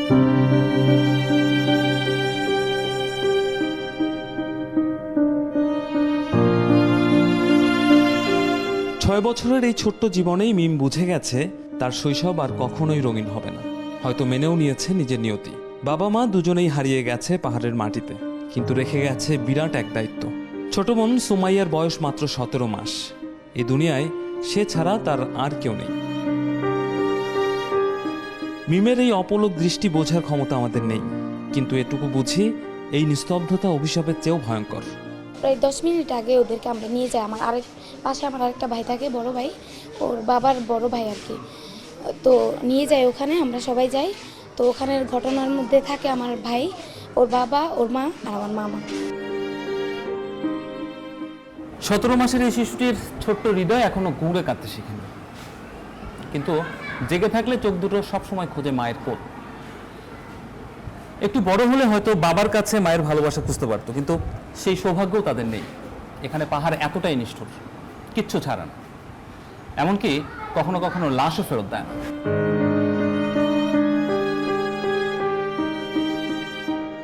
ছয় বছরের এই ছোট্ট জীবনেই মিম বুঝে গেছে তার শৈশব আর কখনোই রঙিন হবে না। হয়তো মেনেও নিয়েছে নিজের নিয়তি। বাবা মা দুজনেই হারিয়ে গেছে পাহাড়ের মাটিতে, কিন্তু রেখে গেছে বিরাট এক দায়িত্ব। ছোট বোন সুমাইয়ার বয়স মাত্র 17 মাস। এই দুনিয়ায় সে ছাড়া তার আর কেউ নেই। মিমের এই অপলক দৃষ্টি বোঝার ক্ষমতা আমাদের নেই, কিন্তু এটুকু বুঝি এই নিস্তব্ধতা অভিশাপের চেয়েও ভয়ঙ্কর। প্রায় 10 মিনিট আগে ওদেরকে আমরা নিয়ে যাই। আমার পাশে আমার আরেকটা ভাই থাকে, বড় ভাই, ওর বাবার বড় ভাই আর কি। তো নিয়ে যাই ওখানে, আমরা সবাই যাই। তো ওখানের ঘটনার মধ্যে থাকে আমার ভাই, ওর বাবা, ওর মা আর আমার মামা। 17 মাসের এই শিশুটির ছোট্ট হৃদয় এখনো গুঁড়ে কাঁদতে শিখেনি, কিন্তু জেগে থাকলে চোখ দুটো সবসময় খোঁজে মায়ের কোল। একটু বড় হলে হয়তো বাবার কাছে মায়ের ভালোবাসা খুঁজতে পারতো, কিন্তু সেই সৌভাগ্যও তাদের নেই। এখানে পাহাড় এতটাই নিষ্ঠুর, কিচ্ছু ছাড়া না, এমনকি কখনো কখনো লাশও ফেরত দেয় না।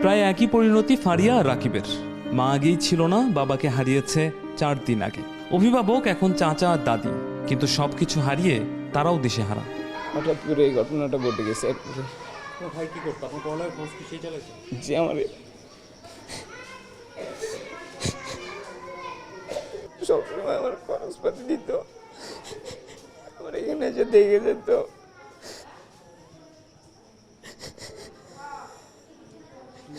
প্রায় একই পরিণতি ফারিয়া আর রাকিবের। মা আগেই ছিল না, বাবাকে হারিয়েছে 4 দিন আগে। অভিভাবক এখন চাচা আর দাদি, কিন্তু সবকিছু হারিয়ে তারাও দিশেহারা। হঠাৎ করে এই ঘটনাটা ঘটে গেছে। ভাই কি করতো? আপনার পড়ালেখার খোঁজ কি সেই চালাইছে? যে আমার সবসময় আমার খরচপাতি দিত, আমার এখানে এসে দেখে যেত।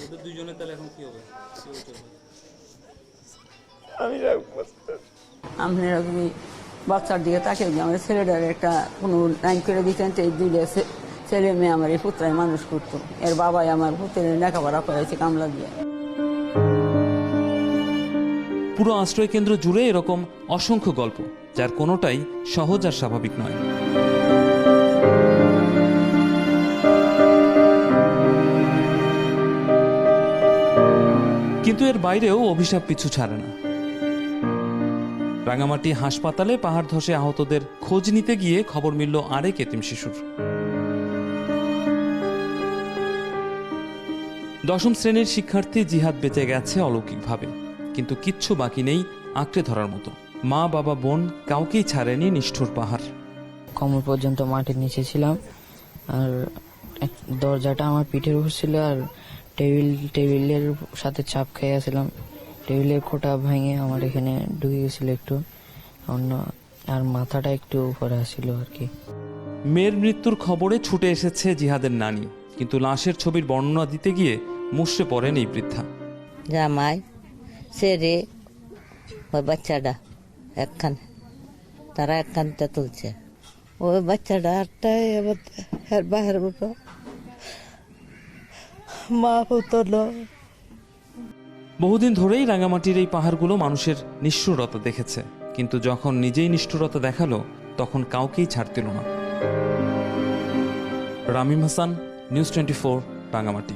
ওদের দুইজনের তাহলে এখন কি হবে? আমি রাখবো। আমি এরকমই বাচ্চার দিকে তাকে আমার ছেলেটার একটা কোনো লাইন করে দিতেন, তো এই দুইটা ছেলে মেয়ে আমার এই পুত্রায় মানুষ করতো। এর বাবাই আমার পুত্রের লেখাপড়া করাইছে কামলা দিয়ে। পুরো আশ্রয় কেন্দ্র জুড়ে এরকম অসংখ্য গল্প, যার কোনোটাই সহজ আর স্বাভাবিক নয়। কিন্তু এর বাইরেও অভিশাপ পিছু ছাড়ে না। রাঙামাটি হাসপাতালে পাহাড় ধসে আহতদের খোঁজ নিতে গিয়ে খবর মিলল আরেক এতিম শিশুর। 10ম শ্রেণীর শিক্ষার্থী জিহাদ বেঁচে গেছে অলৌকিকভাবে, কিন্তু কিচ্ছু বাকি নেই আঁকড়ে ধরার মতো। মা, বাবা, বোন কাউকেই ছাড়েনি নিষ্ঠুর পাহাড়। কোমর পর্যন্ত মাটির নিচে ছিলাম, আর দরজাটা আমার পিঠের উপর ছিল, আর টেবিলের সাথে চাপ খেয়ে আসছিলাম। টেবিলের খোঁটা ভেঙে আমার এখানে ঢুকে গেছিল একটু, অন্য আর মাথাটা একটু উপরে আসছিল আর কি। মেয়ের মৃত্যুর খবরে ছুটে এসেছে জিহাদের নানি, কিন্তু লাশের ছবির বর্ণনা দিতে গিয়ে মুষড়ে পড়েন এই বৃদ্ধা। জামাই ছেড়ে ওই বাচ্চাটা একখান, তারা একখানটা তুলছে, ওই বাচ্চাটা আটটায় এবার বাহের মতো মা হতো না। বহুদিন ধরেই রাঙামাটির এই পাহাড়গুলো মানুষের নিষ্ঠুরতা দেখেছে, কিন্তু যখন নিজেই নিষ্ঠুরতা দেখালো তখন কাউকেই ছাড় দিল না। রামিম হাসান, নিউজ 24, রাঙামাটি।